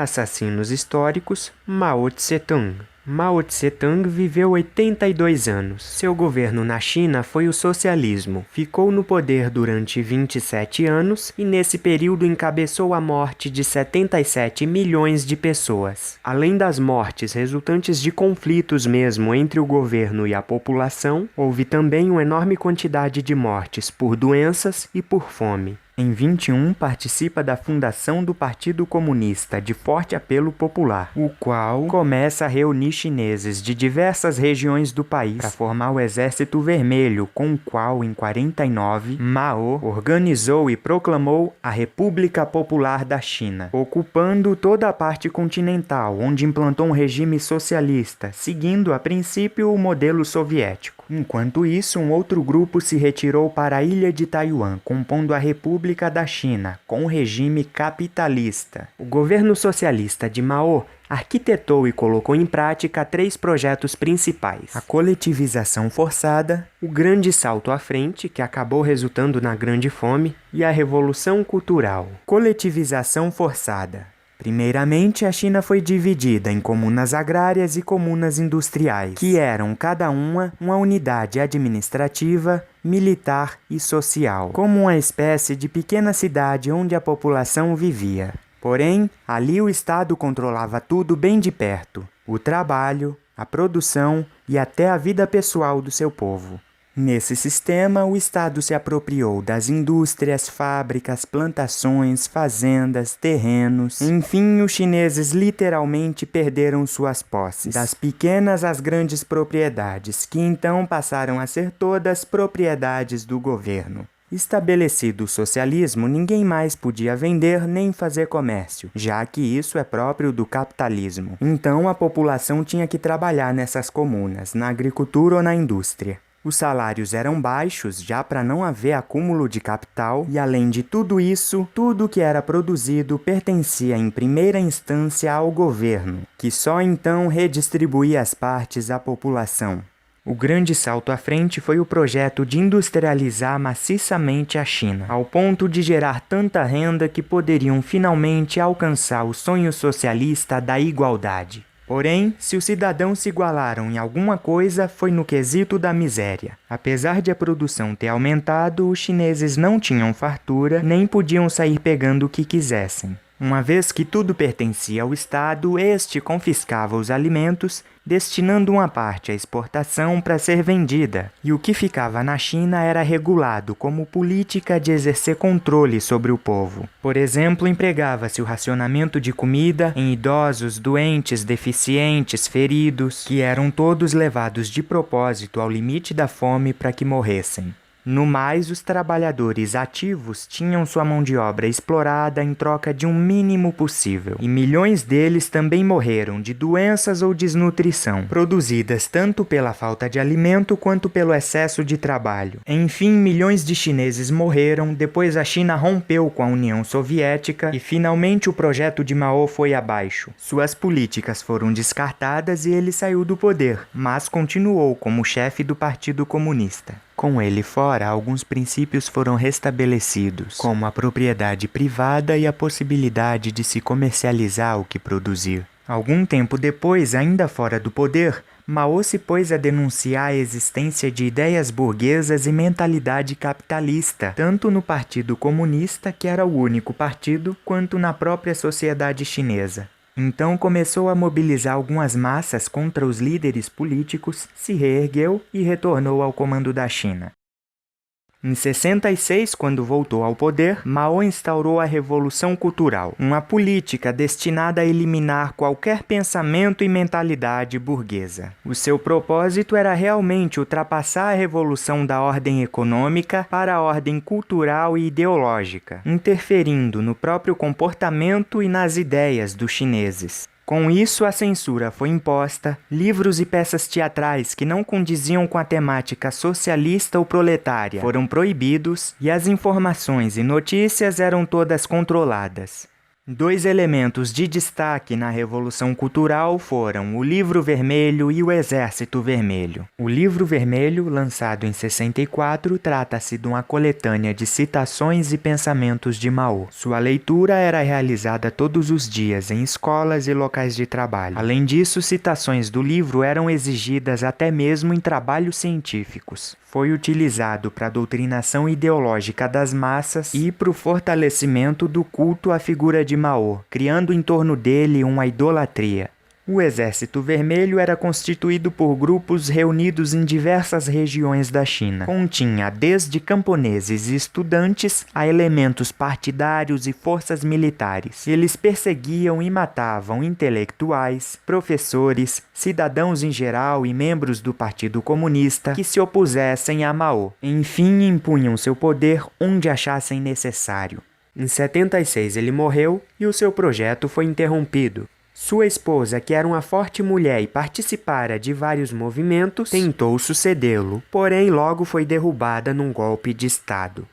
Assassinos históricos, Mao Tse-tung. Mao Tse-tung viveu 82 anos. Seu governo na China foi o socialismo. Ficou no poder durante 27 anos e nesse período encabeçou a morte de 77 milhões de pessoas. Além das mortes resultantes de conflitos mesmo entre o governo e a população, houve também uma enorme quantidade de mortes por doenças e por fome. Em 21, participa da fundação do Partido Comunista de forte apelo popular, o qual começa a reunir chineses de diversas regiões do país para formar o Exército Vermelho, com o qual, em 49, Mao organizou e proclamou a República Popular da China, ocupando toda a parte continental, onde implantou um regime socialista, seguindo a princípio o modelo soviético. Enquanto isso, um outro grupo se retirou para a ilha de Taiwan, compondo a República da China, com um regime capitalista. O governo socialista de Mao arquitetou e colocou em prática 3 projetos principais: a coletivização forçada, o grande salto à frente, que acabou resultando na Grande Fome, e a revolução cultural. Coletivização forçada. Primeiramente, a China foi dividida em comunas agrárias e comunas industriais, que eram cada uma unidade administrativa, militar e social, como uma espécie de pequena cidade onde a população vivia. Porém, ali o Estado controlava tudo bem de perto: o trabalho, a produção e até a vida pessoal do seu povo. Nesse sistema, o Estado se apropriou das indústrias, fábricas, plantações, fazendas, terrenos. Enfim, os chineses literalmente perderam suas posses, das pequenas às grandes propriedades, que então passaram a ser todas propriedades do governo. Estabelecido o socialismo, ninguém mais podia vender nem fazer comércio, já que isso é próprio do capitalismo. Então, a população tinha que trabalhar nessas comunas, na agricultura ou na indústria. Os salários eram baixos, já para não haver acúmulo de capital, e além de tudo isso, tudo que era produzido pertencia em primeira instância ao governo, que só então redistribuía as partes à população. O grande salto à frente foi o projeto de industrializar maciçamente a China, ao ponto de gerar tanta renda que poderiam finalmente alcançar o sonho socialista da igualdade. Porém, se os cidadãos se igualaram em alguma coisa, foi no quesito da miséria. Apesar de a produção ter aumentado, os chineses não tinham fartura, nem podiam sair pegando o que quisessem. Uma vez que tudo pertencia ao Estado, este confiscava os alimentos, destinando uma parte à exportação para ser vendida, e o que ficava na China era regulado como política de exercer controle sobre o povo. Por exemplo, empregava-se o racionamento de comida em idosos, doentes, deficientes, feridos, que eram todos levados de propósito ao limite da fome para que morressem. No mais, os trabalhadores ativos tinham sua mão de obra explorada em troca de um mínimo possível, e milhões deles também morreram de doenças ou desnutrição, produzidas tanto pela falta de alimento quanto pelo excesso de trabalho. Enfim, milhões de chineses morreram, depois a China rompeu com a União Soviética e finalmente o projeto de Mao foi abaixo. Suas políticas foram descartadas e ele saiu do poder, mas continuou como chefe do Partido Comunista. Com ele fora, alguns princípios foram restabelecidos, como a propriedade privada e a possibilidade de se comercializar o que produzir. Algum tempo depois, ainda fora do poder, Mao se pôs a denunciar a existência de ideias burguesas e mentalidade capitalista, tanto no Partido Comunista, que era o único partido, quanto na própria sociedade chinesa. Então começou a mobilizar algumas massas contra os líderes políticos, se reergueu e retornou ao comando da China. Em 66, quando voltou ao poder, Mao instaurou a Revolução Cultural, uma política destinada a eliminar qualquer pensamento e mentalidade burguesa. O seu propósito era realmente ultrapassar a revolução da ordem econômica para a ordem cultural e ideológica, interferindo no próprio comportamento e nas ideias dos chineses. Com isso, a censura foi imposta, livros e peças teatrais que não condiziam com a temática socialista ou proletária foram proibidos e as informações e notícias eram todas controladas. Dois elementos de destaque na Revolução Cultural foram o Livro Vermelho e o Exército Vermelho. O Livro Vermelho, lançado em 64, trata-se de uma coletânea de citações e pensamentos de Mao. Sua leitura era realizada todos os dias em escolas e locais de trabalho. Além disso, citações do livro eram exigidas até mesmo em trabalhos científicos. Foi utilizado para a doutrinação ideológica das massas e para o fortalecimento do culto à figura de Mao, criando em torno dele uma idolatria. O Exército Vermelho era constituído por grupos reunidos em diversas regiões da China. Continha desde camponeses e estudantes a elementos partidários e forças militares. Eles perseguiam e matavam intelectuais, professores, cidadãos em geral e membros do Partido Comunista que se opusessem a Mao. Enfim, impunham seu poder onde achassem necessário. Em 76 ele morreu e o seu projeto foi interrompido. Sua esposa, que era uma forte mulher e participara de vários movimentos, tentou sucedê-lo, porém logo foi derrubada num golpe de Estado.